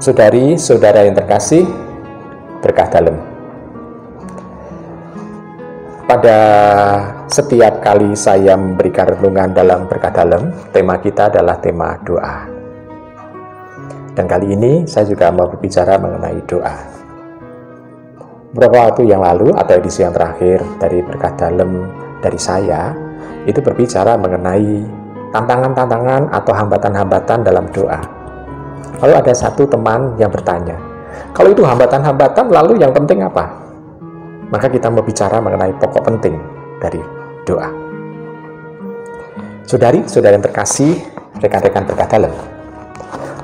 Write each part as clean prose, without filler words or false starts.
Saudari-saudara yang terkasih, berkah dalam. Pada setiap kali saya memberikan renungan dalam berkah dalam, tema kita adalah tema doa. Dan kali ini saya juga mau berbicara mengenai doa. Beberapa waktu yang lalu atau edisi yang terakhir dari berkah dalam dari saya, itu berbicara mengenai tantangan-tantangan atau hambatan-hambatan dalam doa. Lalu ada satu teman yang bertanya, kalau itu hambatan-hambatan lalu yang penting apa? Maka kita mau bicara mengenai pokok penting dari doa. Saudari-saudara yang terkasih, rekan-rekan berkah dalam,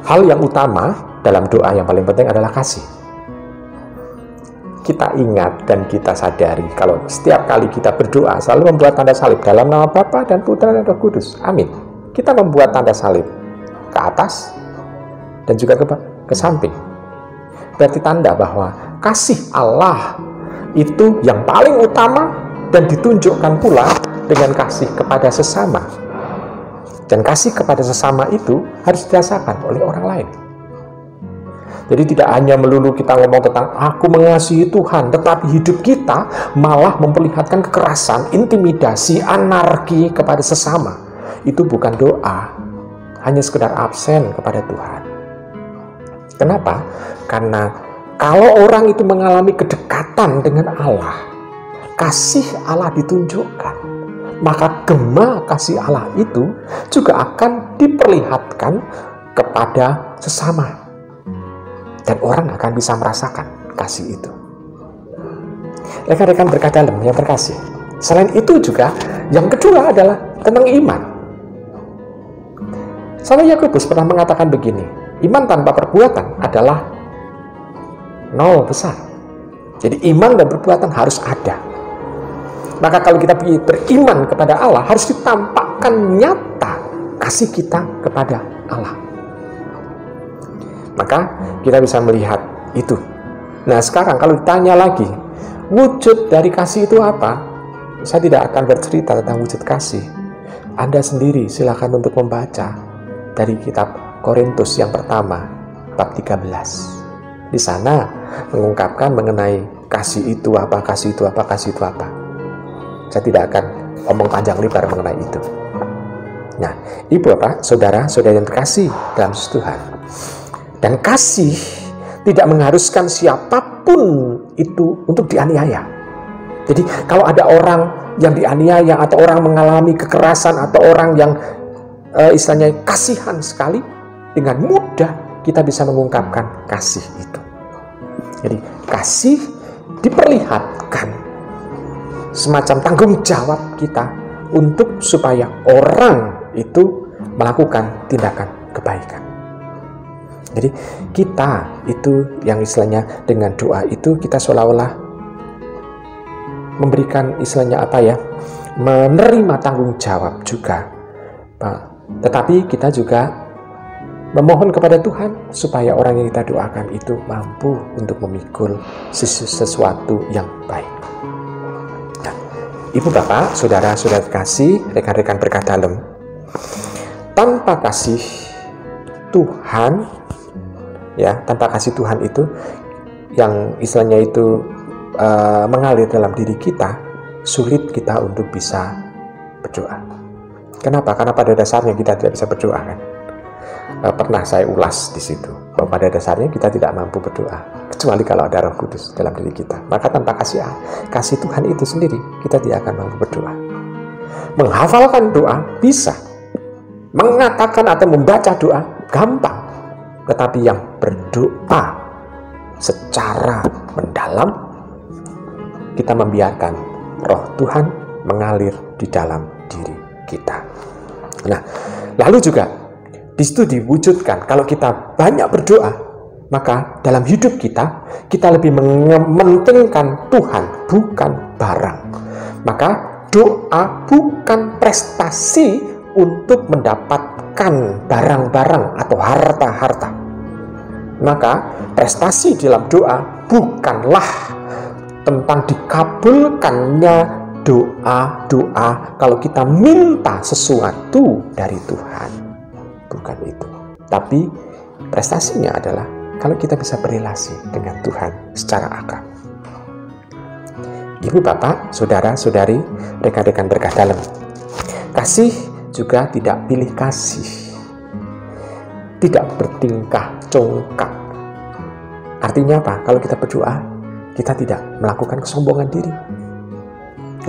hal yang utama dalam doa yang paling penting adalah kasih. Kita ingat dan kita sadari kalau setiap kali kita berdoa selalu membuat tanda salib dalam nama Bapa dan Putra dan Roh Kudus. Amin. Kita membuat tanda salib ke atas dan juga ke samping. Berarti tanda bahwa kasih Allah itu yang paling utama dan ditunjukkan pula dengan kasih kepada sesama. Dan kasih kepada sesama itu harus dirasakan oleh orang lain. Jadi tidak hanya melulu kita ngomong tentang aku mengasihi Tuhan, tetapi hidup kita malah memperlihatkan kekerasan, intimidasi, anarki kepada sesama. Itu bukan doa, hanya sekedar absen kepada Tuhan. Kenapa? Karena kalau orang itu mengalami kedekatan dengan Allah, kasih Allah ditunjukkan, maka gema kasih Allah itu juga akan diperlihatkan kepada sesama. Dan orang akan bisa merasakan kasih itu. Rekan-rekan berkah dalam yang terkasih, selain itu juga yang kedua adalah tentang iman. Santo Yakobus pernah mengatakan begini, iman tanpa perbuatan adalah nol besar. Jadi iman dan perbuatan harus ada. Maka kalau kita beriman kepada Allah, harus ditampakkan nyata kasih kita kepada Allah. Maka kita bisa melihat itu. Nah sekarang kalau ditanya lagi, wujud dari kasih itu apa? Saya tidak akan bercerita tentang wujud kasih. Anda sendiri silakan untuk membaca dari kitab Korintus yang pertama, bab 13. Di sana mengungkapkan mengenai kasih itu apa, kasih itu apa, kasih itu apa. Saya tidak akan omong panjang lebar mengenai itu. Nah, ibu bapak, saudara-saudara yang terkasih dalam Tuhan. Dan kasih tidak mengharuskan siapapun itu untuk dianiaya. Jadi kalau ada orang yang dianiaya atau orang mengalami kekerasan atau orang yang istilahnya kasihan sekali, dengan mudah kita bisa mengungkapkan kasih itu. Jadi kasih diperlihatkan semacam tanggung jawab kita untuk supaya orang itu melakukan tindakan kebaikan. Jadi kita itu yang istilahnya dengan doa itu kita seolah-olah memberikan istilahnya apa ya, menerima tanggung jawab juga. Tetapi kita juga memohon kepada Tuhan supaya orang yang kita doakan itu mampu untuk memikul sesuatu yang baik. Nah, ibu bapak, saudara-saudara kasih, rekan-rekan berkah dalam, tanpa kasih Tuhan, ya, tanpa kasih Tuhan itu yang istilahnya itu mengalir dalam diri kita, sulit kita untuk bisa berdoa. Kenapa? Karena pada dasarnya kita tidak bisa berdoa, kan? Pernah saya ulas di situ bahwa pada dasarnya kita tidak mampu berdoa kecuali kalau ada Roh Kudus dalam diri kita. Maka tanpa kasih Tuhan itu sendiri kita tidak akan mampu berdoa. Menghafalkan doa bisa, mengatakan atau membaca doa gampang. Tetapi yang berdoa secara mendalam, kita membiarkan Roh Tuhan mengalir di dalam diri kita. Nah, lalu juga di situ diwujudkan kalau kita banyak berdoa, maka dalam hidup kita lebih mementingkan Tuhan, bukan barang. Maka doa bukan prestasi untuk mendapatkan barang-barang atau harta-harta. Maka prestasi dalam doa bukanlah tentang dikabulkannya doa-doa kalau kita minta sesuatu dari Tuhan. Bukan itu. Tapi prestasinya adalah kalau kita bisa berrelasi dengan Tuhan secara akrab. Ibu, bapak, saudara-saudari, rekan-rekan berkah dalam. Kasih juga tidak pilih kasih. Tidak bertingkah congkak. Artinya apa? Kalau kita berdoa, kita tidak melakukan kesombongan diri.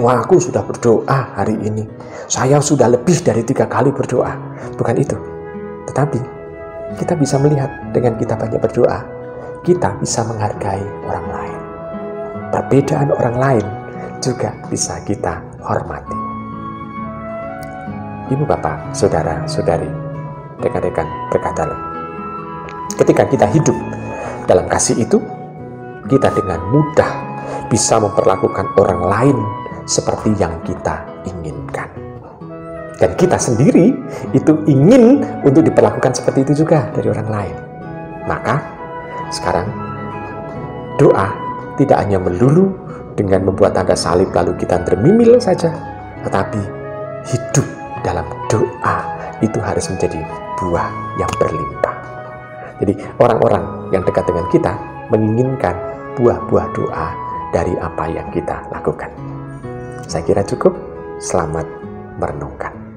Wah, aku sudah berdoa hari ini. Saya sudah lebih dari 3 kali berdoa. Bukan itu. Tetapi kita bisa melihat dengan kita banyak berdoa, kita bisa menghargai orang lain. Perbedaan orang lain juga bisa kita hormati. Ibu, bapak, saudara-saudari, rekan-rekan berkah dalam. Ketika kita hidup dalam kasih itu, kita dengan mudah bisa memperlakukan orang lain seperti yang kita inginkan. Dan kita sendiri itu ingin untuk diperlakukan seperti itu juga dari orang lain. Maka sekarang doa tidak hanya melulu dengan membuat tanda salib lalu kita termimil saja, tetapi hidup dalam doa itu harus menjadi buah yang berlimpah. Jadi orang-orang yang dekat dengan kita menginginkan buah-buah doa dari apa yang kita lakukan. Saya kira cukup. Selamat merenungkan.